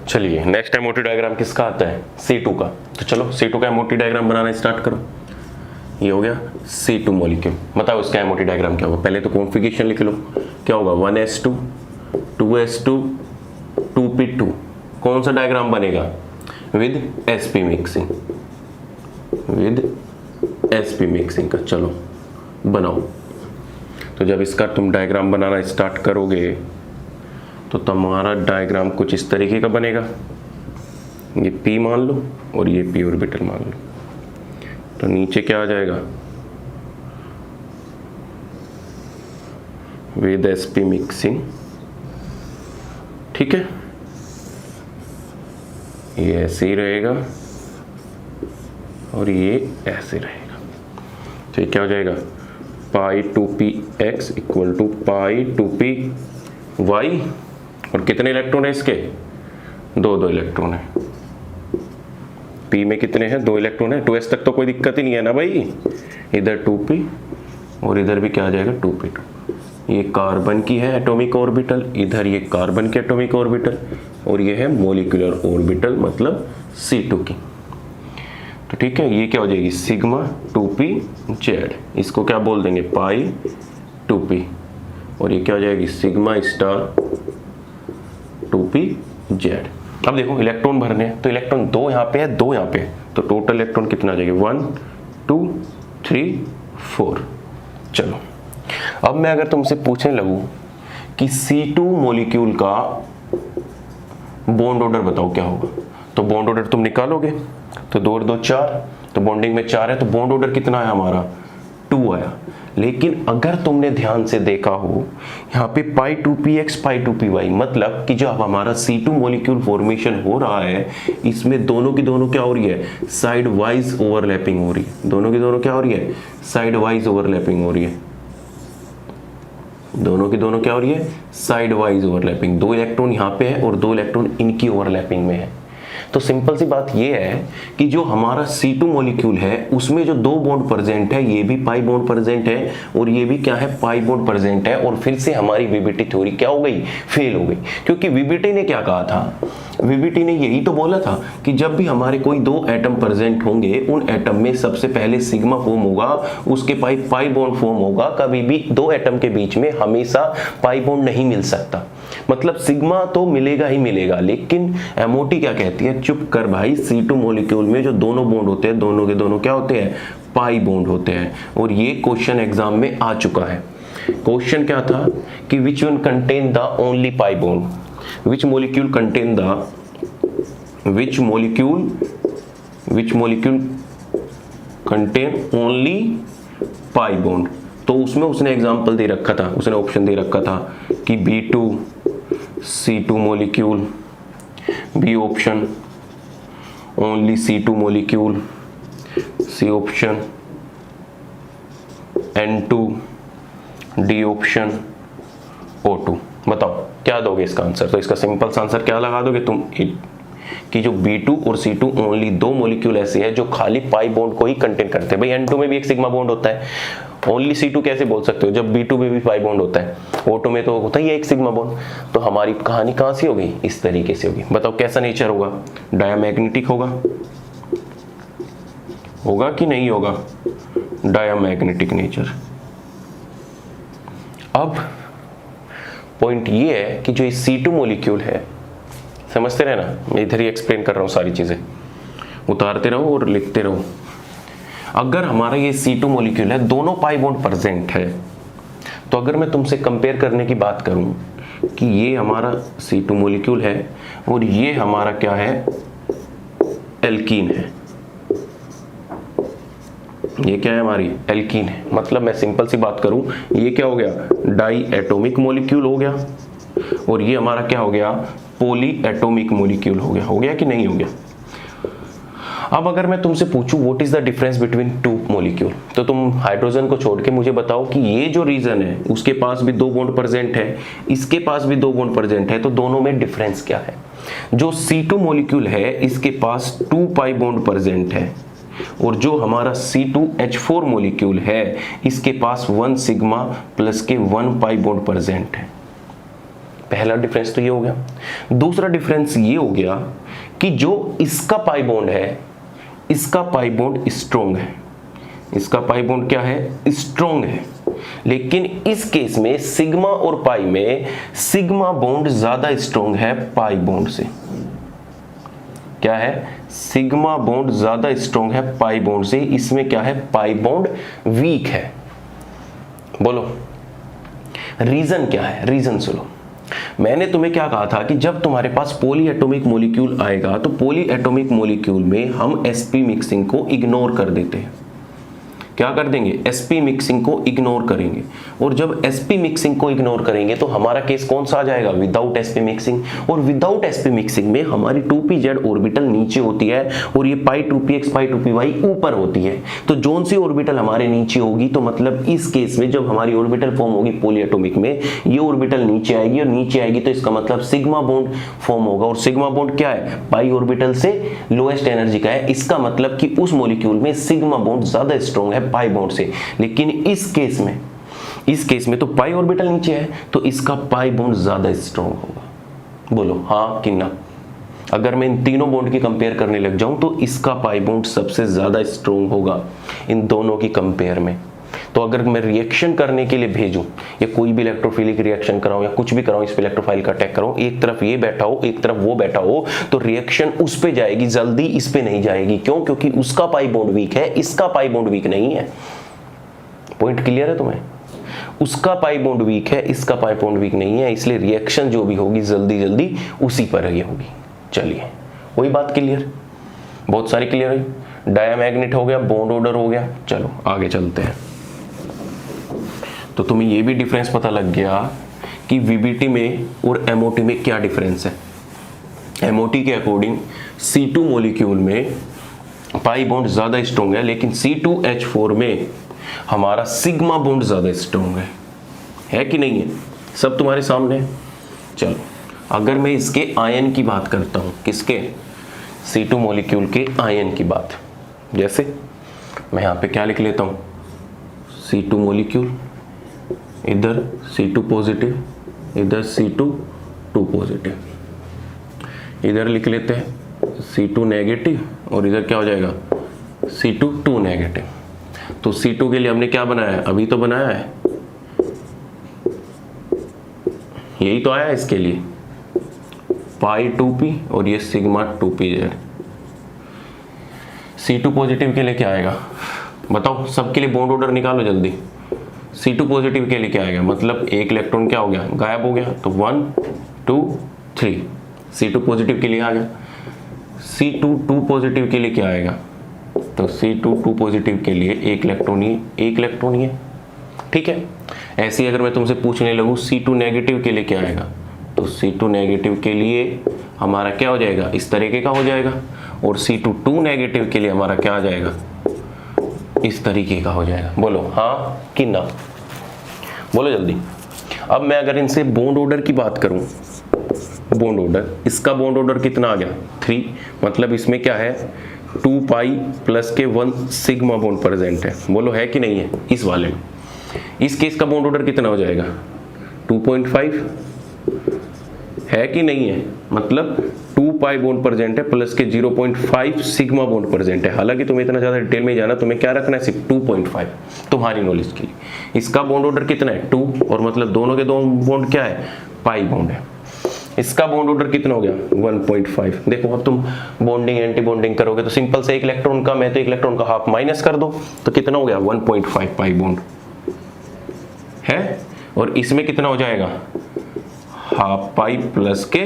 चलिए next MOT diagram किसका आता है, C2 का। तो चलो C2 का एमओटी डायग्राम बनाना स्टार्ट करो। ये हो गया C2 मॉलिक्यूल। बताओ इसका एमओटी डायग्राम क्या होगा। पहले तो कॉन्फ़िगरेशन लिख लो, क्या होगा 1s2 2s2 2p2। कौन सा डायग्राम बनेगा, with sp mixing, with sp mixing का। चलो बनाओ। तो जब इसका तुम डायग्राम बनाना स्टार्ट करोगे तो तुम्हारा डायग्राम कुछ इस तरीके का बनेगा। ये p मान लो और ये p ऑर्बिटल मान लो। तो नीचे क्या आ जाएगा, विद sp मिक्सिंग, ठीक है। ये ऐसे ही रहेगा और ये ऐसे रहेगा। तो ये क्या हो जाएगा, पाई 2px equal to pi 2py। और कितने इलेक्ट्रॉन है इसके, दो इलेक्ट्रॉन है। p में कितने हैं, 2 इलेक्ट्रॉन है। 2s तक तो कोई दिक्कत ही नहीं है ना भाई। इधर 2p और इधर भी क्या आ जाएगा 2p2। ये कार्बन की है एटॉमिक ऑर्बिटल, इधर ये कार्बन की एटॉमिक ऑर्बिटल, और ये है मॉलिक्यूलर ऑर्बिटल मतलब C2 की। तो ठीक है, ये क्या हो जाएगी सिग्मा 2pz। इसको क्या बोल देंगे, पाई 2p। और ये क्या हो जाएगी सिग्मा स्टार 2pz। अब देखो इलेक्ट्रॉन भरने हैं, तो इलेक्ट्रॉन 2 यहाँ पे है, 2 यहाँ पे है। तो टोटल इलेक्ट्रॉन कितना आ जाएगा 1 2 3 4। चलो अब मैं अगर तुमसे पूछने लगूं कि C2 मॉलिक्यूल का बॉन्ड ऑर्डर बताओ क्या होगा, तो बॉन्ड ऑर्डर तुम निकालोगे। तो 2 और 2 4, तो बॉन्डिंग में 4 है, तो बॉन्ड ऑर्डर कितना आया हमारा 2 आया। लेकिन अगर तुमने ध्यान से देखा हो यहाँ पे पाई 2px पाई 2py, मतलब कि जब हमारा C2 मॉलिक्यूल फॉर्मेशन हो रहा है, इसमें दोनों की दोनों क्या हो रही है, साइड वाइज ओवरलैपिंग हो रही है। दोनों की दोनों क्या हो रही है, साइड वाइज ओवरलैपिंग हो रही है। दोनों की दोनों क्या हो रही है, साइड वाइज ओवरलैपिंग। 2 इलेक्ट्रॉन यहाँ पे है और 2 इलेक्ट्रॉन इनकी ओवरलैपिंग में है। तो सिंपल सी बात ये है कि जो हमारा C2 मॉलिक्यूल है उसमें जो 2 बॉन्ड प्रेजेंट है, ये भी पाई बॉन्ड प्रेजेंट है और ये भी क्या है, पाई बॉन्ड प्रेजेंट है। और फिर से हमारी वीबीटी थ्योरी क्या हो गई, फेल हो गई। क्योंकि वीबीटी ने क्या कहा था, वीबीटी ने यही तो बोला था कि जब भी हमारे कोई 2 एटम प्रेजेंट होंगे, उन एटम में सबसे पहले सिग्मा फॉर्म होगा, उसके पाई बॉन्ड फॉर्म होगा। कभी भी 2 एटम के बीच में हमेशा पाई बॉन्ड नहीं मिल सकता, मतलब सिग्मा तो मिलेगा ही मिलेगा। लेकिन एमओटी क्या कहती है, चुप कर भाई, C2 मॉलिक्यूल में जो दोनों बॉन्ड होते हैं, दोनों के दोनों क्या होते हैं, पाई बॉन्ड होते हैं। और ये क्वेश्चन एग्जाम में आ चुका है। क्वेश्चन क्या था कि which one contain the only pi bond, which molecule contain the which molecule contain only pi bond। तो उसमें उसने एग्जांपल दे रखा था, उसने ऑप्शन दे रखा था कि B2C2 molecule, B option only C2 molecule, C option N2, D option O2। बताओ क्या दोगे इसका आंसर। तो इसका सिंपल सा आंसर क्या लगा दोगे तुम कि जो B2 और C2 ओनली 2 मॉलिक्यूल ऐसे हैं जो खाली पाई बॉन्ड को ही कंटेन करते हैं। भाई N2 में भी एक सिग्मा बॉन्ड होता है, ओनली C2 कैसे बोल सकते हो जब B2 में भी पाई बॉन्ड होता है। O2 में तो होता ही है एक सिग्मा बॉन्ड। तो हमारी कहानी कहां से होगी, इस तरीके से होगी। बताओ कैसा नेचर होगा, डायमैग्नेटिक होगा कि नहीं होगा, डायमैग्नेटिक नेचर। अब पॉइंट ये है कि जो ये C2 मॉलिक्यूल है, समझते रहना, मैं इधर ही एक्सप्लेन कर रहा हूँ, सारी चीजें उतारते रहो और लिखते रहो। अगर हमारा ये C2 मॉलिक्यूल है, दोनों पाई बॉन्ड प्रेजेंट है, तो अगर मैं तुमसे कंपेयर करने की बात करूं कि ये हमारा C2 मॉलिक्यूल है और ये हमारा क्या है, एल्कीन है, ये क्या है, हमारी एल्कीन है। मतलब मैं सिंपल सी बात करूं, ये क्या हो गया, डाई एटॉमिक मॉलिक्यूल हो गया, और ये हमारा क्या हो गया, पॉली एटॉमिक मॉलिक्यूल हो गया कि नहीं हो गया। अब अगर मैं तुमसे पूछूं what is the difference between 2 molecule, तो तुम हाइड्रोजन को छोड़ के मुझे बताओ कि ये जो रीजन है उसके पास भी 2 बॉन्ड प्रेजेंट है, इसके पास भी 2 बॉन्ड प्रेजेंट है, तो दोनों में डिफरेंस क्या है। जो C2 मॉलिक्यूल है इसके पास 2 पाई बॉन्ड प्रेजेंट है, और जो हमारा C2H4 मॉलिक्यूल है इसके पास 1 सिग्मा प्लस के 1 पाई बॉन्ड प्रेजेंट है। पहला डिफरेंस तो ये हो गया। दूसरा डिफरेंस ये हो गया कि जो इसका पाई बॉन्ड है, इसका पाई बॉन्ड स्ट्रॉन्ग है, इसका पाई बॉन्ड क्या है, स्ट्रॉन्ग है। लेकिन इस केस में सिग्मा और पाई में सिग्मा बॉन्ड ज्यादा स्ट्रॉन्ग है पाई बॉन्ड से। क्या है, सिग्मा बॉन्ड ज्यादा स्ट्रॉन्ग है पाई बॉन्ड से, इसमें क्या है, पाई बॉन्ड वीक है। बोलो रीजन क्या है, रीजन सुनो। मैंने तुम्हें क्या कहा था कि जब तुम्हारे पास पॉली एटॉमिक मॉलिक्यूल आएगा तो पॉली एटॉमिक मॉलिक्यूल में हम sp मिक्सिंग को इग्नोर कर देते हैं। क्या कर देंगे, sp मिक्सिंग को इग्नोर करेंगे। और जब sp मिक्सिंग को इग्नोर करेंगे तो हमारा केस कौन सा आ जाएगा, विदाउट sp मिक्सिंग। और विदाउट sp मिक्सिंग में हमारी 2pz ऑर्बिटल नीचे होती है और ये पाई 2px पाई 2py ऊपर होती है। तो जोन सी ऑर्बिटल हमारे नीचे होगी, तो मतलब इस केस में जब हमारी ऑर्बिटल फॉर्म होगी पॉली एटॉमिक में, ये ऑर्बिटल नीचे आएगी और नीचे आएगी तो इसका मतलब सिग्मा बॉन्ड फॉर्म होगा। और सिग्मा बॉन्ड क्या है, पाई ऑर्बिटल से लोएस्ट एनर्जी का है। इसका मतलब कि उस मॉलिक्यूल में सिग्मा बॉन्ड ज्यादा स्ट्रॉन्ग है पाई बॉन्ड से। लेकिन इस केस में तो पाई ऑर्बिटल नीचे है तो इसका पाई बॉन्ड ज्यादा स्ट्रॉन्ग होगा। बोलो हाँ कि ना। अगर मैं इन तीनों बॉन्ड की कंपेयर करने लग जाऊं तो इसका पाई बॉन्ड सबसे ज्यादा स्ट्रॉन्ग होगा इन दोनों की कंपेयर में। तो अगर मैं रिएक्शन करने के लिए भेजूं या कोई भी इलेक्ट्रोफिलिक रिएक्शन कराऊं या कुछ भी कराऊं, इस पे इलेक्ट्रोफाइल का अटैक कराऊं, एक तरफ ये बैठा हो एक तरफ वो बैठा हो, तो रिएक्शन उस पे जाएगी जल्दी, इस पे नहीं जाएगी। क्यों, क्योंकि उसका पाई बॉन्ड वीक है, इसका पाई बॉन्ड वीक नहीं है। पॉइंट क्लियर है तुम्हें, उसका पाई बॉन्ड वीक है, इसका पाई बॉन्ड वीक नहीं है, इसलिए रिएक्शन जो भी होगी जल्दी जल्दी उसी पर ही होगी। चलिए वही बात क्लियर, बहुत सारी क्लियर हुई। डायमैग्नेट हो गया, बॉन्ड ऑर्डर हो गया। चलो आगे चलते हैं। तो तुम्हें ये भी डिफरेंस पता लग गया कि VBT में और MOT में क्या डिफरेंस है। MOT के अकॉर्डिंग C2 मॉलिक्यूल में पाई बॉन्ड ज्यादा स्ट्रॉन्ग है, लेकिन C2H4 में हमारा सिग्मा बॉन्ड ज्यादा स्ट्रॉन्ग है कि नहीं है, सब तुम्हारे सामने है। चलो अगर मैं इसके आयन की बात करता हूं, किसके, C2 मॉलिक्यूल के आयन की बात, जैसे मैं यहां पे क्या लिख लेता हूं, C2 मॉलिक्यूल, इधर C2 पॉजिटिव, इधर C2 2 पॉजिटिव, इधर लिख लेते हैं C2 नेगेटिव और इधर क्या हो जाएगा C2 2 नेगेटिव। तो C2 के लिए हमने क्या बनाया है, अभी तो बनाया है, यही तो आया है इसके लिए पाई 2p और ये सिग्मा 2pz। C2 पॉजिटिव के लिए क्या आएगा बताओ, सबके लिए बॉन्ड ऑर्डर निकालो जल्दी। C2 पॉजिटिव के लिए क्या आएगा, मतलब एक इलेक्ट्रॉन क्या हो गया, गायब हो गया, तो 1 2 3 C2 पॉजिटिव के लिए आ गया। C2 2 पॉजिटिव के लिए क्या आएगा, तो C2 2 पॉजिटिव के लिए एक इलेक्ट्रॉन ही है, ठीक है। ऐसे ही अगर मैं तुमसे पूछने लगूं C2 नेगेटिव के लिए क्या आएगा, तो C2 नेगेटिव के लिए हमारा क्या हो जाएगा, इस तरीके का हो जाएगा। और C2 2 नेगेटिव के लिए हमारा क्या आ जाएगा, इस तरीके का हो जाएगा। बोलो हाँ कि ना, बोलो जल्दी। अब मैं अगर इनसे बॉन्ड ऑर्डर की बात करूं, बॉन्ड ऑर्डर, इसका बॉन्ड ऑर्डर कितना आ गया 3, मतलब इसमें क्या है 2 पाई प्लस के 1 सिग्मा बॉन्ड प्रेजेंट है। बोलो है कि नहीं है, इस वाले में। इस केस का बॉन्ड ऑर्डर कितना हो जाएगा 2.5, है कि नहीं है, मतलब 2 पाई बॉन्ड प्रेजेंट है प्लस के 0.5 सिग्मा बॉन्ड प्रेजेंट है। हालांकि तुम्हें इतना ज्यादा डिटेल में जाना, तुम्हें क्या रखना है, सिर्फ 2.5 तुम्हारी नॉलेज के लिए। इसका बॉन्ड ऑर्डर कितना है 2, और मतलब दोनों के दोनों बॉन्ड क्या है, पाई बॉन्ड है। इसका बॉन्ड ऑर्डर कितना हो गया 1.5। देखो अब तुम बॉन्डिंग एंटी बॉन्डिंग करोगे तो सिंपल से एक इलेक्ट्रॉन का, मैं तो एक इलेक्ट्रॉन का हाफ माइनस कर दो तो कितना हो गया 1.5 पाई बॉन्ड है। और इसमें कितना हो जाएगा हाफ पाई प्लस के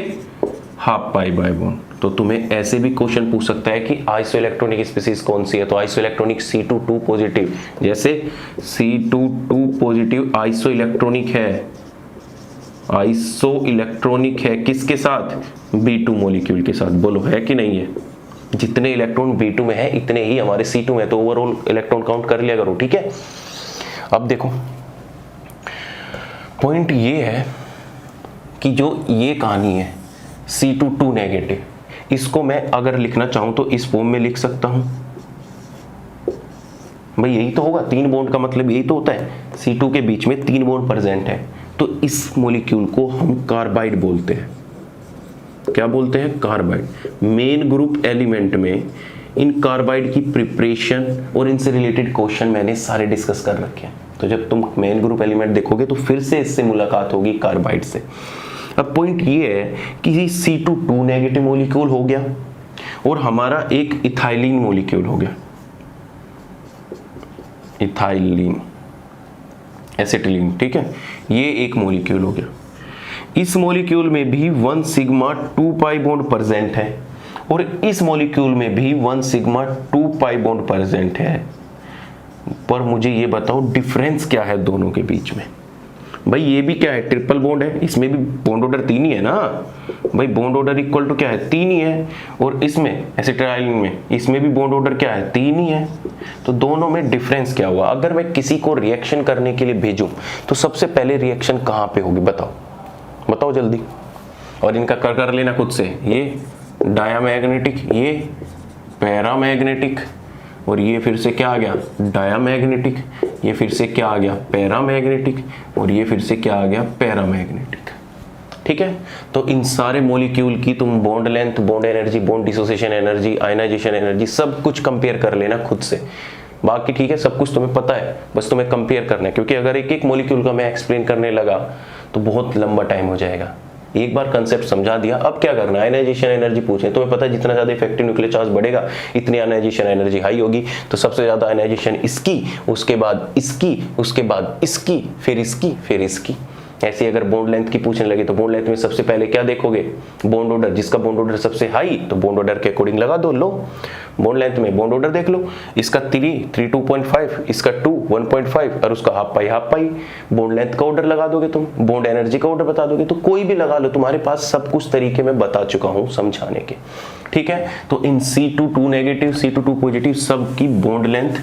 हाफ पाई बाय बॉन्ड। तो तुम्हें ऐसे भी क्वेश्चन पूछ सकता है कि आइसो इलेक्ट्रॉनिक स्पीसीज कौन सी है, तो आइसो इलेक्ट्रॉनिक C2 2 पॉजिटिव, जैसे C2 2 पॉजिटिव आइसो इलेक्ट्रॉनिक है, आइसो इलेक्ट्रॉनिक है किसके साथ, B2 मॉलिक्यूल के साथ। बोलो है कि नहीं है, जितने इलेक्ट्रॉन B2 में है इतने ही हमारे C2 में, तो ओवरऑल इलेक्ट्रॉन काउंट कर लिया करो, ठीक है। अब देखो पॉइंट ये है कि जो ये कहानी है C2 2 नेगेटिव, इसको मैं अगर लिखना चाहूं तो इस फॉर्म में लिख सकता हूं। भाई यही तो होगा, 3 बॉन्ड का मतलब यही तो होता है, C2 के बीच में 3 बॉन्ड प्रेजेंट है, तो इस मॉलिक्यूल को हम कार्बाइड बोलते हैं। क्या बोलते हैं? कार्बाइड। मेन ग्रुप एलिमेंट में इन कार्बाइड की प्रिपरेशन और इनसे रिलेटेड क्वेश्चन मैंने सारे डिस्कस कर रखे हैं। तो जब तुम मेन ग्रुप एलिमेंट देखोगे तो फिर से इससे मुलाकात होगी कार्बाइड से। अब पॉइंट ये है कि C2 नेगेटिव मॉलिक्यूल हो गया और हमारा एक इथाइलिन मॉलिक्यूल हो गया, इथाइलिन, एसिटिलीन, ठीक है, ये एक मॉलिक्यूल हो गया। इस मॉलिक्यूल में भी 1 सिग्मा 2 पाई बॉन्ड प्रेजेंट है और इस मॉलिक्यूल में भी 1 सिग्मा 2 पाई बॉन्ड प्रेजेंट है। पर मुझे ये बताओ डिफरेंस क्या है दोनों के बीच में? भाई ये भी क्या है? ट्रिपल बॉन्ड है, इसमें भी बॉन्ड ऑर्डर 3 ही है ना भाई। बॉन्ड ऑर्डर इक्वल टू क्या है? 3 ही है। और इसमें एसिटाइलिन में, इसमें भी बॉन्ड ऑर्डर क्या है? 3 ही है। तो दोनों में डिफरेंस क्या हुआ? अगर मैं किसी को रिएक्शन करने के लिए भेजूं तो सबसे पहले रिएक्शन कहां पे होगी? बताओ बताओ जल्दी। और इनका कर लेना खुद से। ये डायामैग्नेटिक, ये पैरामैग्नेटिक, और ये फिर से क्या आ गया? डायामैग्नेटिक। ये फिर से क्या आ गया? पैरामैग्नेटिक। और ये फिर से क्या आ गया? पैरामैग्नेटिक। ठीक है, तो इन सारे मॉलिक्यूल की तुम bond length, bond energy, bond dissociation energy, ionization energy सब कुछ कंपेयर कर लेना खुद से। बाकी ठीक है, सब कुछ तुम्हें पता है, बस तुम्हें कंपेयर करना है। क्योंकि अगर एक एक मॉलिक्यूल का मैं एक्सप्लेन करने लगा तो बहुत लंबा टाइम हो जाएगा। एक बार कंसेप्ट समझा दिया, अब क्या करना है? आयनाइजेशन एनर्जी पूछे, तुम्हें पता है जितना ज्यादा इफेक्टिव न्यूक्लियर चार्ज बढ़ेगा इतनी आयनाइजेशन एनर्जी हाई होगी। तो सबसे ज्यादा आयनाइजेशन इसकी, उसके बाद इसकी, उसके बाद इसकी, फिर इसकी, फिर इसकी। ऐसे अगर बॉन्ड लेंथ की पूछने लगे तो बॉन्ड लेंथ में सबसे पहले क्या देखोगे? Bond order. जिसका बॉन्ड ऑर्डर सबसे हाई तो बॉन्ड ऑर्डर के अकॉर्डिंग लगा दो। लो बॉन्ड लेंथ में बॉन्ड ऑर्डर देख लो, इसका 3 2.5, इसका 2 1.5 और उसका हाफ पाई। बॉन्ड लेंथ का ऑर्डर लगा दोगे तुम, बॉन्ड एनर्जी का ऑर्डर बता दोगे, तो कोई भी लगा लो, तुम्हारे पास सब कुछ तरीके में बता चुका हूं समझाने के। ठीक है, तो इन C2 नेगेटिव, C2 पॉजिटिव सब की बॉन्ड लेंथ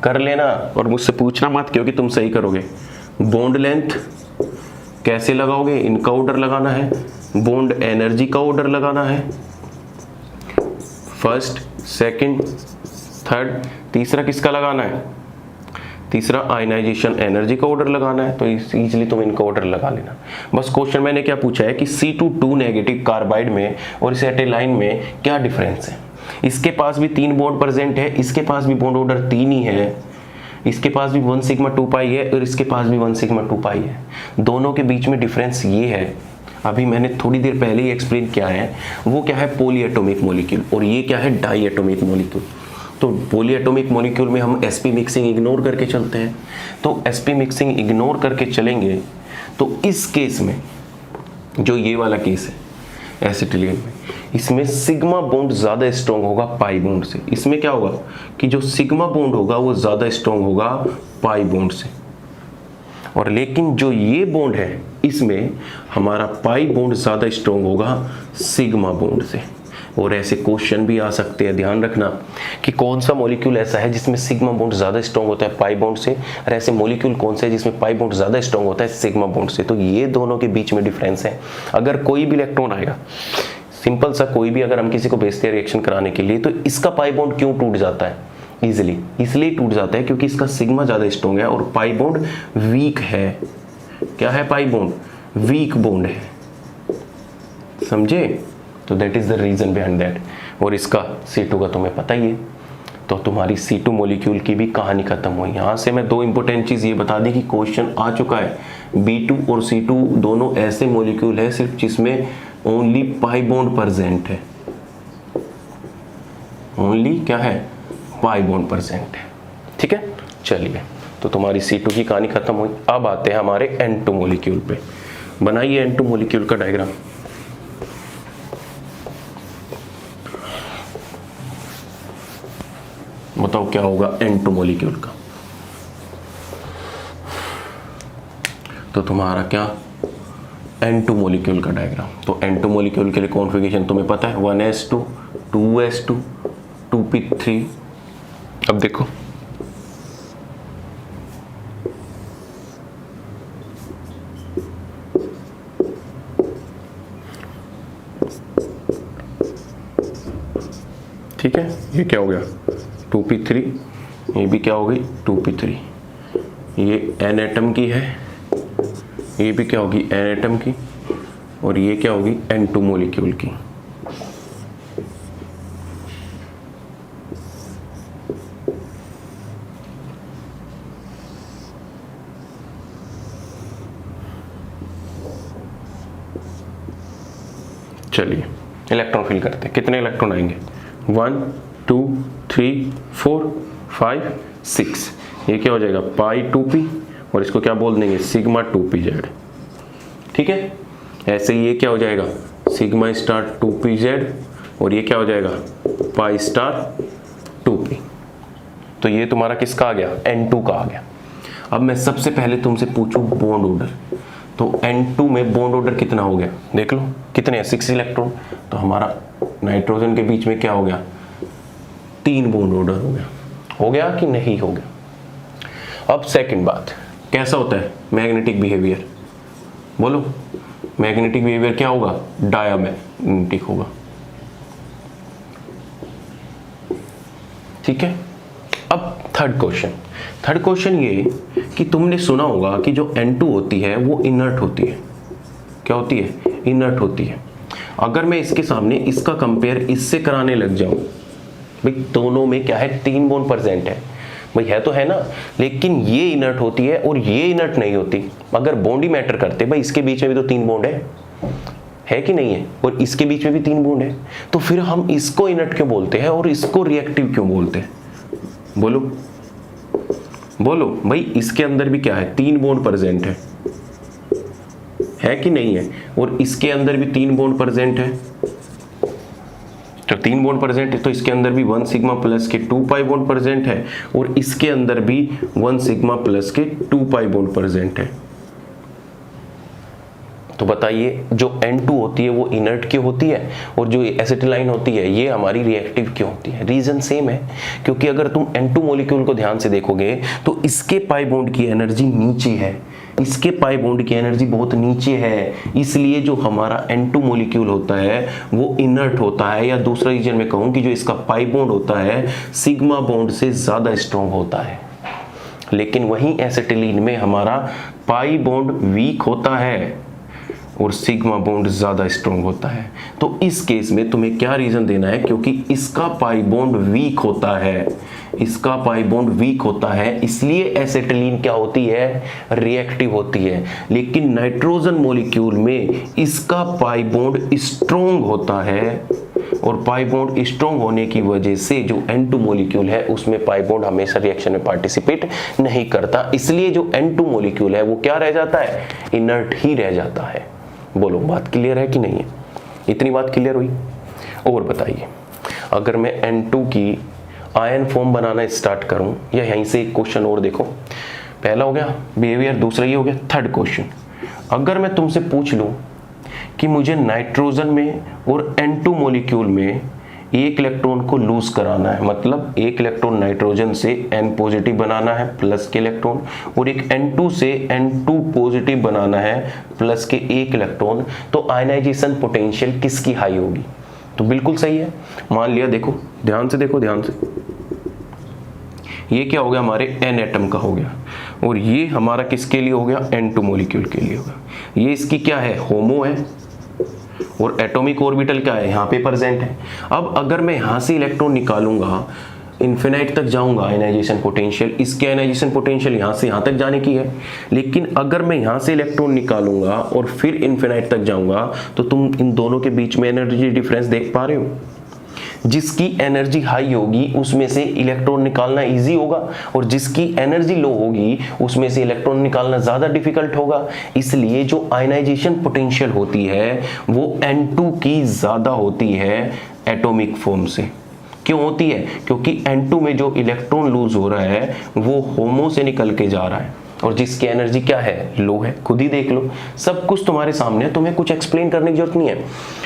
कर लेना और मुझसे पूछना मत, क्योंकि तुम सही करोगे। बॉन्ड लेंथ कैसे लगाओगे? इनका ऑर्डर लगाना है, बॉन्ड एनर्जी का ऑर्डर लगाना है, फर्स्ट, सेकंड, थर्ड, तीसरा किसका लगाना है? तीसरा आयनाइजेशन एनर्जी का ऑर्डर लगाना है। तो इजीली तुम इनका ऑर्डर लगा लेना। बस क्वेश्चन मैंने क्या पूछा है कि C2 नेगेटिव कार्बाइड में और एसिटाइलिन में क्या डिफरेंस है? इसके पास भी 3 बॉन्ड प्रेजेंट है, इसके पास भी बॉन्ड ऑर्डर 3 ही है, इसके पास भी 1 सिग्मा 2 पाई है और इसके पास भी 1 सिग्मा 2 पाई है। दोनों के बीच में डिफरेंस ये है, अभी मैंने थोड़ी देर पहले ही एक्सप्लेन किया है। वो क्या है? पॉलीएटॉमिक मॉलिक्यूल, और ये क्या है? डाईएटॉमिक मॉलिक्यूल। तो पॉलीएटॉमिक मॉलिक्यूल में हम sp मिक्सिंग इग्नोर करके चलते हैं। तो sp मिक्सिंग इग्नोर करके चलेंगे तो इस केस में, जो ये वाला केस है एसिटिलीन में, इसमें सिग्मा बॉन्ड ज्यादा स्ट्रॉन्ग होगा पाई बॉन्ड से। इसमें क्या होगा कि जो सिग्मा बॉन्ड होगा वो ज्यादा स्ट्रॉन्ग होगा पाई बॉन्ड से, और लेकिन जो ये बॉन्ड है इसमें हमारा पाई बॉन्ड ज्यादा स्ट्रॉन्ग होगा सिग्मा बॉन्ड से। और ऐसे क्वेश्चन भी आ सकते हैं, ध्यान रखना कि कौन सा मॉलिक्यूल ऐसा है जिसमें सिग्मा बॉन्ड ज्यादा स्ट्रॉन्ग होता है पाई बॉन्ड से, और ऐसे मॉलिक्यूल कौन से है जिसमें पाई बॉन्ड ज्यादा स्ट्रॉन्ग होता है सिग्मा बॉन्ड से। तो ये दोनों के बीच में डिफरेंस है। अगर कोई भी इलेक्ट्रॉन आएगा, सिंपल सा कोई भी, अगर हम किसी को भेजते हैं रिएक्शन कराने के लिए, तो इसका पाई बॉन्ड क्यों टूट जाता है इजिली? इसलिए टूट जाता है क्योंकि इसका सिग्मा ज्यादा स्ट्रॉन्ग है और पाई बॉन्ड वीक है। क्या है? पाई बॉन्ड वीक बॉन्ड है, समझे? तो that is the reason behind that. और इसका C2 का तुम्हें पता ही है। तो तुम्हारी C2 मॉलिक्यूल की भी कहानी खत्म हुई। यहां से मैं 2 इंपॉर्टेंट चीज ये बता दी कि क्वेश्चन आ चुका है, B2 और C2 दोनों ऐसे मॉलिक्यूल है सिर्फ जिसमें ओनली पाई बॉन्ड प्रेजेंट है। ओनली क्या है? पाई बॉन्ड प्रेजेंट है। ठीक है, चलिए, तो तुम्हारी C2 की कहानी खत्म हुई। अब आते हैं हमारे N2 मॉलिक्यूल पे। बनाइए N2 मॉलिक्यूल का डायग्राम। बताओ क्या होगा N2 मॉलिक्यूल का? तो तुम्हारा क्या? N2 मॉलिक्यूल का डायग्राम। तो N2 मॉलिक्यूल के लिए कॉन्फ़िगरेशन तुम्हें पता है, 1s2 2s2 2p3। अब देखो, ठीक है, ये क्या हो गया? 2p3, ये भी क्या हो गई? 2p3। ये n एटम की है, ये भी क्या होगी n एटम की, और ये क्या होगी N2 मॉलिक्यूल की। चलिए इलेक्ट्रॉन फिल करते हैं। कितने इलेक्ट्रॉन आएंगे? 1 2 3 4 5 6। ये क्या हो जाएगा पाई 2p, और इसको क्या बोल देंगे सिग्मा 2pz। ठीक है, ऐसे ही ये क्या हो जाएगा सिग्मा स्टार 2pz, और ये क्या हो जाएगा पाई स्टार 2p। तो ये तुम्हारा किसका आ गया N2 का आ गया। अब मैं सबसे पहले तुमसे पूछूं बॉन्ड ऑर्डर, तो N2 में बॉन्ड ऑर्डर कितना हो गया देख लो, कितने हैं 6 इलेक्ट्रॉन। तो हमारा नाइट्रोजन के बीच में क्या हो गया 3 बॉन्ड ऑर्डर हो गया कि नहीं हो गया। अब सेकंड बात, कैसा होता है मैग्नेटिक बिहेवियर, बोलो मैग्नेटिक बिहेवियर क्या होगा डायमैग्नेटिक होगा। ठीक है, अब थर्ड क्वेश्चन ये कि तुमने सुना होगा कि जो N2 होती है वो इनर्ट होती है। क्या होती है इनर्ट होती है। अगर मैं इसके सामने इसका कंपेयर इससे कराने लग जाऊं, भाई दोनों में क्या है 3 बॉन्ड प्रेजेंट है, भाई है तो है ना, लेकिन ये इनर्ट होती है और ये इनर्ट नहीं होती। अगर बॉन्ड ही मैटर करते, भाई इसके बीच में भी तो 3 बॉन्ड है कि नहीं है, और इसके बीच में भी 3 बॉन्ड है, तो फिर हम इसको इनर्ट क्यों बोलते हैं और इसको रिएक्टिव क्यों बोलते हैं? बोलो भाई इसके अंदर भी क्या है 3 बॉन्ड प्रेजेंट है कि नहीं है, और इसके अंदर भी 3 बॉन्ड प्रेजेंट है। तो 3 बॉन्ड प्रेजेंट है तो इसके अंदर भी 1 सिग्मा प्लस के 2 पाई बॉन्ड प्रेजेंट है, और इसके अंदर भी 1 सिग्मा प्लस के 2 पाई बॉन्ड प्रेजेंट है। तो बताइए जो N2 होती है वो इनर्ट क्यों होती है, और जो एसिटिलाइन होती है ये हमारी रिएक्टिव क्यों होती है? रीजन सेम है, क्योंकि अगर तुम N2 मॉलिक्यूल को ध्यान से देखोगे तो इसके पाई बॉन्ड की एनर्जी नीचे है, इसके पाई बॉन्ड की एनर्जी बहुत नीचे है, इसलिए जो हमारा N2 मॉलिक्यूल होता है वो इनर्ट होता है, या दूसरा रीजन में कहूँ कि जो इसका पाई बॉन्ड होता है सिग्मा बॉन्ड से ज्यादा स्ट्रॉन्ग होता है। लेकिन वहीं एसिटिलीन में हमारा पाई बॉन्ड वीक होता है और सिग्मा बॉन्ड ज्यादा स्ट्रॉन्ग होता है। तो इस केस में तुम्हें क्या रीजन देना है, क्योंकि इसका पाई बॉन्ड वीक होता है, इसका पाई बॉन्ड वीक होता है, इसलिए एसिटिलीन क्या होती है रिएक्टिव होती है। लेकिन नाइट्रोजन मॉलिक्यूल में इसका पाई बॉन्ड स्ट्रॉन्ग होता है, और पाई बॉन्ड स्ट्रॉन्ग होने की वजह से जो N2 मॉलिक्यूल है उसमें पाई बॉन्ड हमेशा रिएक्शन में पार्टिसिपेट नहीं करता, इसलिए जो N2 मॉलिक्यूल है वो क्या रह जाता है इनर्ट ही रह जाता है। बोलो बात क्लियर है कि नहीं है? इतनी बात क्लियर हुई? और बताइए अगर मैं N2 की आयन फॉर्म बनाना स्टार्ट करूं, या यहीं से एक क्वेश्चन और देखो, पहला हो गया बिहेवियर, दूसरा ये हो गया थर्ड क्वेश्चन। अगर मैं तुमसे पूछ लूं कि मुझे नाइट्रोजन में और N2 मॉलिक्यूल में एक इलेक्ट्रॉन को लूज कराना है, मतलब एक इलेक्ट्रॉन नाइट्रोजन से N पॉजिटिव बनाना है प्लस के इलेक्ट्रॉन, और एक N2 से N2 पॉजिटिव बनाना है प्लस के एक इलेक्ट्रॉन, तो आयनाइजेशन पोटेंशियल किसकी हाई होगी? तो बिल्कुल सही है, मान लिया, देखो ध्यान से देखो ध्यान से, ये क्या हो गया हमारे N एटम का हो गया, और ये हमारा किसके लिए हो गया N2 मॉलिक्यूल के लिए होगा। ये इसकी क्या है होमो है, और एटॉमिक ऑर्बिटल क्या है यहाँ पे प्रेजेंट है। अब अगर मैं यहाँ से इलेक्ट्रॉन निकालूंगा, इन्फिनाइट तक जाऊंगा आयनाइजेशन पोटेंशियल, इसके आयनाइजेशन पोटेंशियल यहाँ से यहाँ तक जाने की है, लेकिन अगर मैं यहाँ से इलेक्ट्रॉन निकालूंगा और फिर इन्फिनाइट तक जाऊंगा, तो तुम इन दोनों के बीच में एनर्जी डिफरेंस देख पा रहे हो। जिसकी एनर्जी हाई होगी उसमें से इलेक्ट्रॉन निकालना इजी होगा, और जिसकी एनर्जी लो होगी उसमें से इलेक्ट्रॉन निकालना ज्यादा डिफिकल्ट होगा। इसलिए जो आयनाइजेशन पोटेंशियल होती है वो N2 की ज्यादा होती है एटॉमिक फॉर्म से। क्यों होती है? क्योंकि N2 में जो इलेक्ट्रॉन लूज हो रहा है वो होमो से निकल के जा रहा है, और जिसकी एनर्जी क्या है लो है। खुद ही देख लो, सब कुछ तुम्हारे सामने है, तुम्हें कुछ एक्सप्लेन करने की जरूरत नहीं है।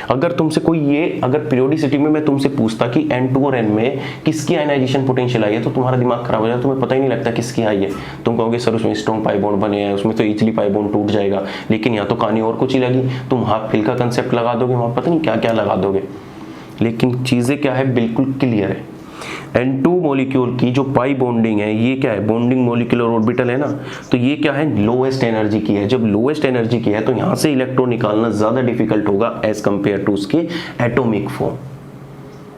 अगर तुमसे कोई ये अगर पीरियोडिसिटी में मैं तुमसे पूछता कि N2 और N में किसकी आयनाइजेशन पोटेंशियल आई है, तो तुम्हारा दिमाग खराब हो जाए, तुम्हें पता ही नहीं लगता किसकी आई है। तुम कहोगे सर उसमें स्ट्रॉन्ग पाई बॉन्ड बने हैं, उसमें तो इजीली पाई बॉन्ड टूट जाएगा, लेकिन यहाँ तो कहानी और कुछ ही लगी, तुम हाफ फिल का कंसेप्ट लगा दोगे, वहां पता नहीं क्या क्या लगा दोगे। लेकिन चीजें क्या है बिल्कुल क्लियर है। N2 मॉलिक्यूल की जो पाई बॉन्डिंग है ये क्या है, बॉन्डिंग मॉलिक्यूलर ऑर्बिटल है ना, तो ये क्या है, लोएस्ट एनर्जी की है। जब लोएस्ट एनर्जी की है तो यहाँ से इलेक्ट्रॉन निकालना ज़्यादा डिफिकल्ट होगा एज कंपेयर टू उसके एटॉमिक फॉर्म।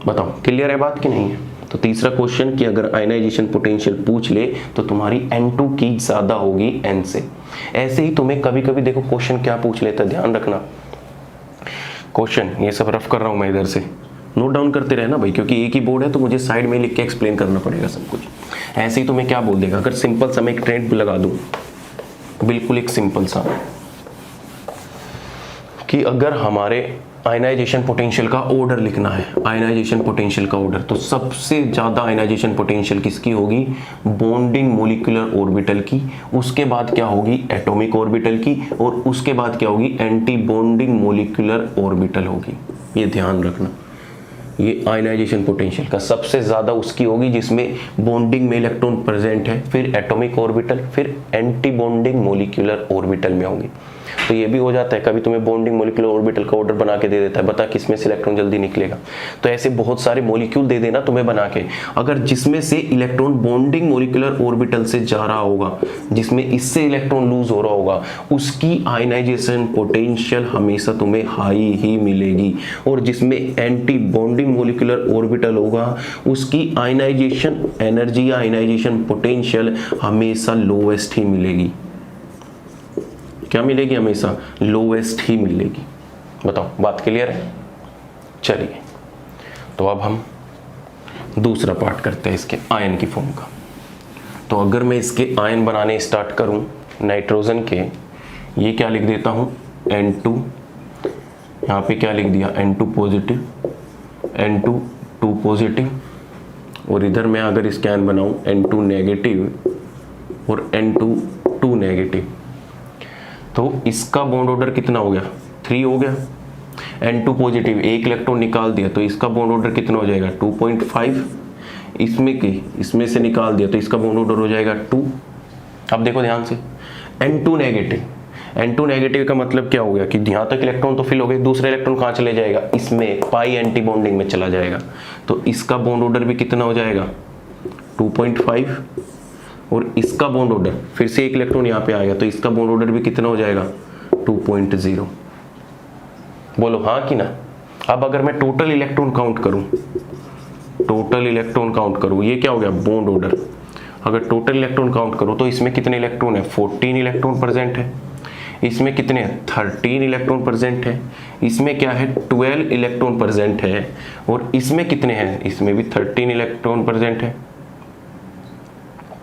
बताओ क्लियर है बात कि नहीं है। तो तीसरा क्वेश्चन कि अगर आयनाइजेशन पोटेंशियल पूछ ले तो तुम्हारी N2 की ज़्यादा होगी N से। ऐसे ही तुम्हें कभी कभी देखो क्वेश्चन क्या पूछ लेता है, ध्यान रखना। क्वेश्चन ये सब रफ कर रहा हूँ मैं इधर से, नोट डाउन करते रहना भाई, क्योंकि एक ही बोर्ड है तो मुझे साइड में लिख के एक्सप्लेन करना पड़ेगा सब कुछ। ऐसे ही तुम्हें क्या बोल देगा, अगर सिंपल सा मैं एक ट्रेंड लगा दूँ, बिल्कुल एक सिंपल सा, कि अगर हमारे आयनाइजेशन पोटेंशियल का ऑर्डर लिखना है, आयनाइजेशन पोटेंशियल का ऑर्डर, तो सबसे ज़्यादा आयनाइजेशन पोटेंशियल किसकी होगी, बॉन्डिंग मॉलिक्यूलर ऑर्बिटल की, उसके बाद क्या होगी एटॉमिक ऑर्बिटल की, और उसके बाद क्या होगी एंटी बॉन्डिंग मॉलिक्यूलर ऑर्बिटल होगी। ये ध्यान रखना, ये आयनाइजेशन पोटेंशियल का सबसे ज़्यादा उसकी होगी जिसमें बॉन्डिंग में इलेक्ट्रॉन प्रेजेंट है, फिर एटॉमिक ऑर्बिटल, फिर एंटी बॉन्डिंग मॉलिक्यूलर ऑर्बिटल में होगी। तो ये भी हो जाता है, कभी तुम्हें बॉन्डिंग मॉलिक्यूलर ऑर्बिटल का ऑर्डर बना के दे देता है, बता किसमें से इलेक्ट्रॉन जल्दी निकलेगा। तो ऐसे बहुत सारे मॉलिक्यूल दे देना तुम्हें बना के, अगर जिसमें से इलेक्ट्रॉन बॉन्डिंग मॉलिक्यूलर ऑर्बिटल से जा रहा होगा, जिसमें इससे इलेक्ट्रॉन लूज हो रहा होगा, उसकी आयनाइजेशन पोटेंशियल हमेशा तुम्हें हाई ही मिलेगी, और जिसमें एंटी बॉन्डिंग मॉलिक्यूलर ऑर्बिटल होगा उसकी आयनाइजेशन एनर्जी या आयनाइजेशन पोटेंशियल हमेशा लोएस्ट ही मिलेगी। क्या मिलेगी, हमेशा लोएस्ट ही मिलेगी। बताओ बात क्लियर है। चलिए तो अब हम दूसरा पार्ट करते हैं इसके आयन की फॉर्म का। तो अगर मैं इसके आयन बनाने स्टार्ट करूं नाइट्रोजन के, ये क्या लिख देता हूं N2, यहाँ पे क्या लिख दिया N2 पॉजिटिव, N2 2 पॉजिटिव, और इधर मैं अगर इसके आयन बनाऊं N2 नेगेटिव और N2 2 नेगेटिव, तो इसका बॉन्ड ऑर्डर कितना हो गया 3 हो गया। N2 पॉजिटिव एक इलेक्ट्रॉन निकाल दिया तो इसका बॉन्ड ऑर्डर कितना हो जाएगा 2.5, इसमें से निकाल दिया तो इसका बॉन्ड ऑर्डर हो जाएगा 2। अब देखो ध्यान से, N2 नेगेटिव, N2 नेगेटिव का मतलब क्या हो गया कि यहाँ तक इलेक्ट्रॉन तो फिल हो गए, दूसरा इलेक्ट्रॉन कहाँ चले जाएगा, इसमें पाई एंटी बॉन्डिंग में चला जाएगा, तो इसका बॉन्ड ऑर्डर भी कितना हो जाएगा 2.5, और इसका बॉन्ड ऑर्डर फिर से एक इलेक्ट्रॉन यहाँ पे आएगा तो इसका बॉन्ड ऑर्डर भी कितना हो जाएगा 2.0। बोलो हाँ कि ना। अब अगर मैं टोटल इलेक्ट्रॉन काउंट करूं, टोटल इलेक्ट्रॉन काउंट करूं, ये क्या हो गया बॉन्ड ऑर्डर। अगर टोटल इलेक्ट्रॉन काउंट करूं तो इसमें कितने इलेक्ट्रॉन है 14 इलेक्ट्रॉन प्रेजेंट है, इसमें कितने हैं 13 इलेक्ट्रॉन प्रेजेंट है, इसमें क्या है 12 इलेक्ट्रॉन प्रेजेंट है, और इसमें कितने हैं, इसमें भी 13 इलेक्ट्रॉन प्रेजेंट है,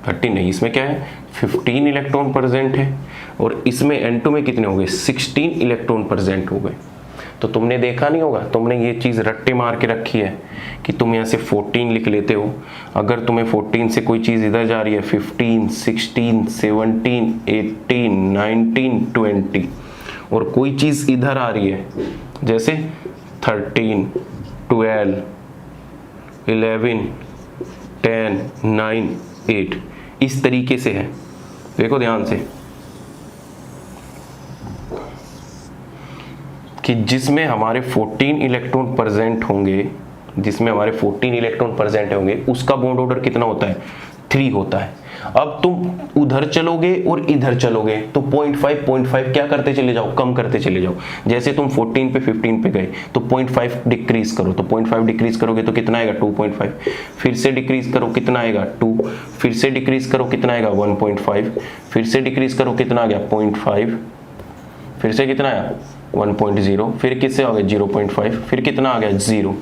13 नहीं, इसमें क्या है 15 इलेक्ट्रॉन प्रेजेंट है, और इसमें N2 में कितने हो गए 16 इलेक्ट्रॉन प्रेजेंट हो गए। तो तुमने देखा नहीं होगा, तुमने ये चीज़ रट्टे मार के रखी है कि तुम यहाँ से 14 लिख लेते हो, अगर तुम्हें 14 से कोई चीज़ इधर जा रही है 15, 16, 17, 18, 19, 20, और कोई चीज़ इधर आ रही है जैसे 13, 12, 11, 10, 9, 8, इस तरीके से है। देखो ध्यान से कि जिसमें हमारे 14 इलेक्ट्रॉन प्रेजेंट होंगे, जिसमें हमारे 14 इलेक्ट्रॉन प्रेजेंट होंगे उसका बॉन्ड ऑर्डर कितना होता है 3 होता है। अब तुम उधर चलोगे और इधर चलोगे तो 0.5 क्या करते चले जाओ, कम करते चले जाओ। जैसे तुम 14 पे 15 पे गए तो 0.5 डिक्रीज करो, तो 0.5 डिक्रीज करोगे तो कितना आएगा 2.5, फिर से डिक्रीज करो कितना आएगा 2, फिर से डिक्रीज करो कितना आएगा 1.5, फिर से डिक्रीज करो कितना आ गया 0.5, फिर से कितना आया 1.0, फिर किससे आ गया 0.5, फिर कितना आ गया 0।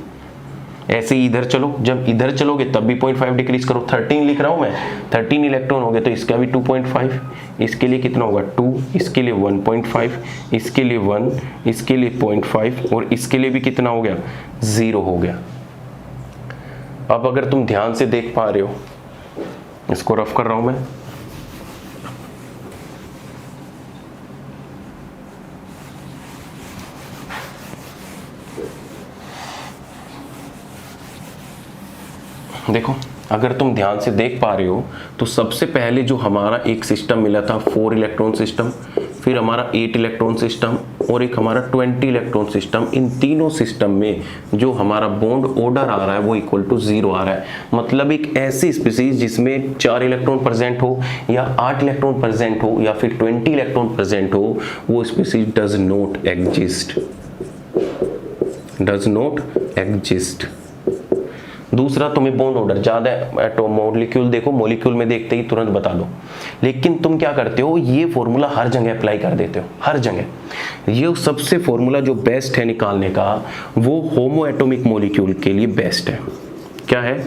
ऐसे ही इधर चलो, जब इधर चलोगे तब भी 0.5 डिक्रीज करो, 13 लिख रहा हूं मैं, 13 इलेक्ट्रॉन हो गए तो इसका भी 2.5, इसके लिए कितना होगा 2, इसके लिए 1.5, इसके लिए 1, इसके लिए 0.5, और इसके लिए भी कितना हो गया 0 हो गया। अब अगर तुम ध्यान से देख पा रहे हो, इसको रफ कर रहा हूं मैं, देखो अगर तुम ध्यान से देख पा रहे हो तो सबसे पहले जो हमारा एक सिस्टम मिला था 4 इलेक्ट्रॉन सिस्टम, फिर हमारा 8 इलेक्ट्रॉन सिस्टम और एक हमारा 20 इलेक्ट्रॉन सिस्टम। इन तीनों सिस्टम में जो हमारा बॉन्ड ऑर्डर आ रहा है वो इक्वल टू 0 आ रहा है। मतलब एक ऐसी स्पीसीज जिसमें 4 इलेक्ट्रॉन प्रेजेंट हो या 8 इलेक्ट्रॉन प्रेजेंट हो या फिर 20 इलेक्ट्रॉन प्रेजेंट हो, वो species does not exist, does not exist. दूसरा, तुम्हें बॉन्ड ऑर्डर ज्यादा एटॉम मॉलिक्यूल देखो, मॉलिक्यूल में देखते ही तुरंत बता दो, लेकिन तुम क्या करते हो, ये फॉर्मूला हर जगह अप्लाई कर देते हो, हर जगह। ये सबसे फॉर्मूला जो बेस्ट है निकालने का, वो होमो एटॉमिक मॉलिक्यूल के लिए बेस्ट है। क्या है?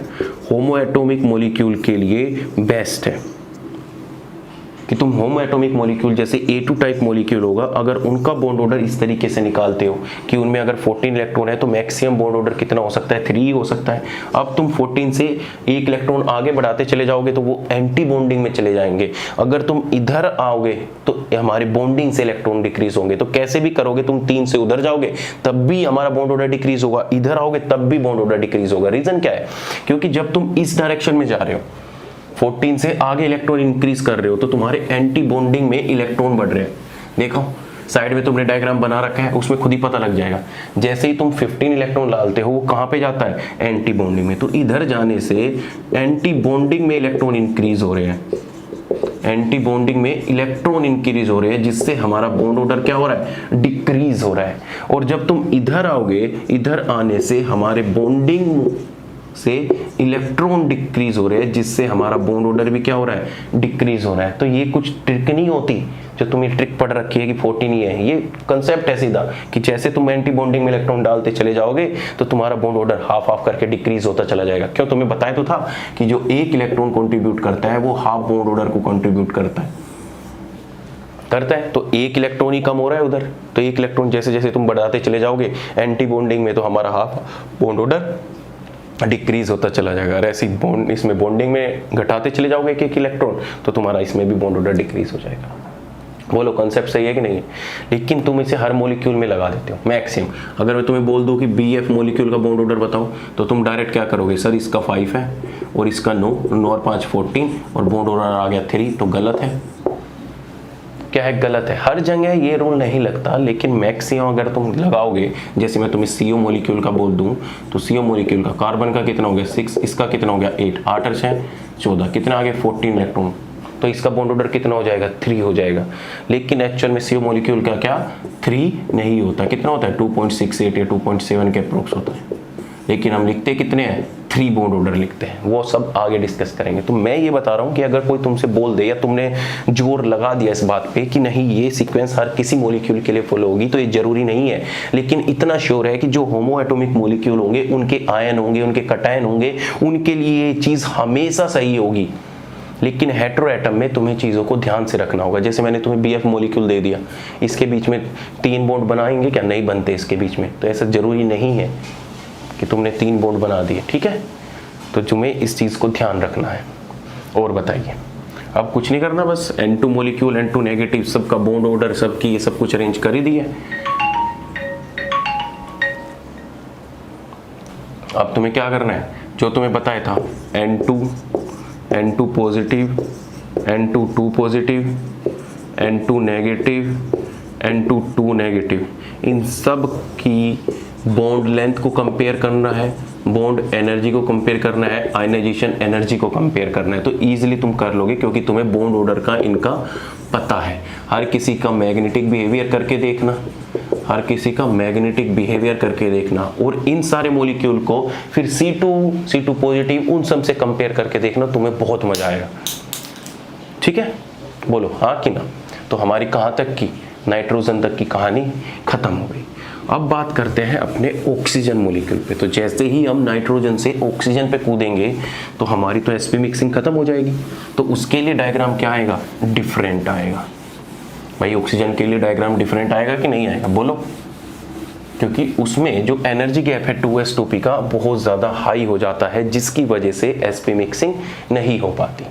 होमो एटॉमिक मॉलिक्यूल के लिए बेस्ट है कि तुम होमो एटॉमिक मॉलिक्यूल जैसे A2 टाइप मॉलिक्यूल होगा, अगर उनका बॉन्ड ऑर्डर इस तरीके से निकालते हो कि उनमें अगर 14 इलेक्ट्रॉन है तो मैक्सिमम बॉन्ड ऑर्डर कितना हो सकता है? 3 हो सकता है। अब तुम 14 से एक इलेक्ट्रॉन आगे बढ़ाते चले जाओगे तो वो एंटी बॉन्डिंग में चले जाएंगे। अगर तुम इधर आओगे तो हमारे बॉन्डिंग से इलेक्ट्रॉन डिक्रीज होंगे। तो कैसे भी करोगे, तुम 3 से उधर जाओगे तब भी हमारा बॉन्ड ऑर्डर डिक्रीज होगा, इधर आओगे तब भी बॉन्ड ऑर्डर डिक्रीज होगा। रीजन क्या है? क्योंकि जब तुम इस डायरेक्शन में जा रहे हो, 14 से आगे इलेक्ट्रॉन इंक्रीज कर रहे हो, तो तुम्हारे एंटी बॉन्डिंग में इलेक्ट्रॉन बढ़ रहे हैं। देखो साइड में तुमने डायग्राम बना रखा है, उसमें खुद ही पता लग जाएगा। जैसे ही तुम 15 इलेक्ट्रॉन डालते हो, वो कहां पे जाता है? एंटी बॉन्डिंग में। तो इधर जाने से एंटी बॉन्डिंग में इलेक्ट्रॉन इंक्रीज हो रहे हैं, एंटी बॉन्डिंग में इलेक्ट्रॉन इंक्रीज हो रहे हैं, जिससे हमारा बॉन्ड ऑर्डर क्या हो रहा है? डिक्रीज हो रहा है। और जब तुम इधर आओगे, इधर आने से हमारे बॉन्डिंग से इलेक्ट्रॉन डिक्रीज हो रहे हैं, जिससे हमारा बॉन्ड ऑर्डर भी क्या हो रहा है? डिक्रीज हो रहा है। तो ये कुछ ट्रिक नहीं होती जो तुम्हें ट्रिक पढ़ रखी है कि 14 ही है। ये कंसेप्ट है सीधा कि जैसे तुम एंटी बॉन्डिंग में इलेक्ट्रॉन डालते चले जाओगे तो तुम्हारा बॉन्ड ऑर्डर हाफ हाफ करके डिक्रीज होता चला जाएगा। क्यों? तुम्हें बताया तो था कि जो एक इलेक्ट्रॉन कंट्रीब्यूट करता है वो हाफ बॉन्ड ऑर्डर को कंट्रीब्यूट करता है। तो एक इलेक्ट्रॉन ही कम हो रहा है उधर, तो एक इलेक्ट्रॉन जैसे जैसे तुम बढ़ाते चले जाओगे एंटी बॉन्डिंग में, तो हमारा हाफ बॉन्ड ऑर्डर डिक्रीज होता चला जाएगा। ऐसी बॉन्ड इसमें बॉन्डिंग में घटाते चले जाओगे एक एक इलेक्ट्रॉन, तो तुम्हारा इसमें भी बॉन्ड ऑर्डर डिक्रीज हो जाएगा। बोलो कंसेप्ट सही है कि नहीं है? लेकिन तुम इसे हर मॉलिक्यूल में लगा देते हो मैक्सिमम। अगर मैं तुम्हें बोल दूं कि BF मॉलिक्यूल का बॉन्ड ऑर्डर बताओ, तो तुम डायरेक्ट क्या करोगे? सर इसका 5 है और इसका 9 और 5 14 और बॉन्ड ऑर्डर आ गया 3, तो गलत है। क्या है? गलत है। हर जगह ये रूल नहीं लगता, लेकिन मैक्सिमम अगर तुम लगाओगे, जैसे मैं तुम्हें CO मॉलिक्यूल का बोल दूं, तो CO मॉलिक्यूल का कार्बन का कितना हो गया? 6, इसका कितना हो गया? 8, 8 और 6 14, कितना आ गया? 14 इलेक्ट्रॉन। तो इसका बॉन्ड ऑर्डर कितना हो जाएगा? 3 हो जाएगा। लेकिन एक्चुअल में CO मॉलिक्यूल का क्या 3 नहीं होता, कितना होता है? 2.68 या 2.7 के अप्रोक्स होता है। लेकिन हम लिखते कितने हैं? 3 बॉन्ड ऑर्डर लिखते हैं। वो सब आगे डिस्कस करेंगे। तो मैं ये बता रहा हूँ कि अगर कोई तुमसे बोल दे या तुमने जोर लगा दिया इस बात पे कि नहीं ये सीक्वेंस हर किसी मॉलिक्यूल के लिए फॉलो होगी, तो ये जरूरी नहीं है। लेकिन इतना श्योर है कि जो होमो एटॉमिक मॉलिक्यूल होंगे, उनके आयन होंगे, उनके कटायन होंगे, उनके लिए ये चीज हमेशा सही होगी। लेकिन हेटेरो एटम में तुम्हें चीज़ों को ध्यान से रखना होगा। जैसे मैंने तुम्हें BF मॉलिक्यूल दे दिया, इसके बीच में 3 बॉन्ड बनाएंगे क्या? नहीं बनते इसके बीच में। तो ऐसा जरूरी नहीं है कि तुमने 3 बॉन्ड बना दिए, ठीक है? तो तुम्हें इस चीज़ को ध्यान रखना है। और बताइए, अब कुछ नहीं करना, बस N2 मॉलिक्यूल, N2 नेगेटिव, सबका बॉन्ड ऑर्डर, सबकी ये सब कुछ अरेंज कर ही दिया। अब तुम्हें क्या करना है? जो तुम्हें बताया था, N2 positive, N2 2 positive, N2 negative, N2 2 negative, इन सब की बॉन्ड लेंथ को कंपेयर करना है, बॉन्ड एनर्जी को कंपेयर करना है, आयनाइजेशन एनर्जी को कंपेयर करना है। तो इजीली तुम कर लोगे, क्योंकि तुम्हें बॉन्ड ऑर्डर का इनका पता है। हर किसी का मैग्नेटिक बिहेवियर करके देखना, हर किसी का मैग्नेटिक बिहेवियर करके देखना, और इन सारे मॉलिक्यूल को फिर C2 पॉजिटिव उन सब से कंपेयर करके देखना, तुम्हें बहुत मजा आएगा। ठीक है, बोलो हाँ कि ना? तो हमारी कहाँ तक की? नाइट्रोजन तक की कहानी खत्म हो गई। अब बात करते हैं अपने ऑक्सीजन मॉलिक्यूल पे। तो जैसे ही हम नाइट्रोजन से ऑक्सीजन पे कूदेंगे तो हमारी तो sp मिक्सिंग खत्म हो जाएगी। तो उसके लिए डायग्राम क्या आएगा? डिफरेंट आएगा। भाई ऑक्सीजन के लिए डायग्राम डिफरेंट आएगा कि नहीं आएगा? बोलो। क्योंकि उसमें जो एनर्जी गैप है 2s2p का बहुत ज़्यादा हाई हो जाता है, जिसकी वजह से sp मिक्सिंग नहीं हो पाती।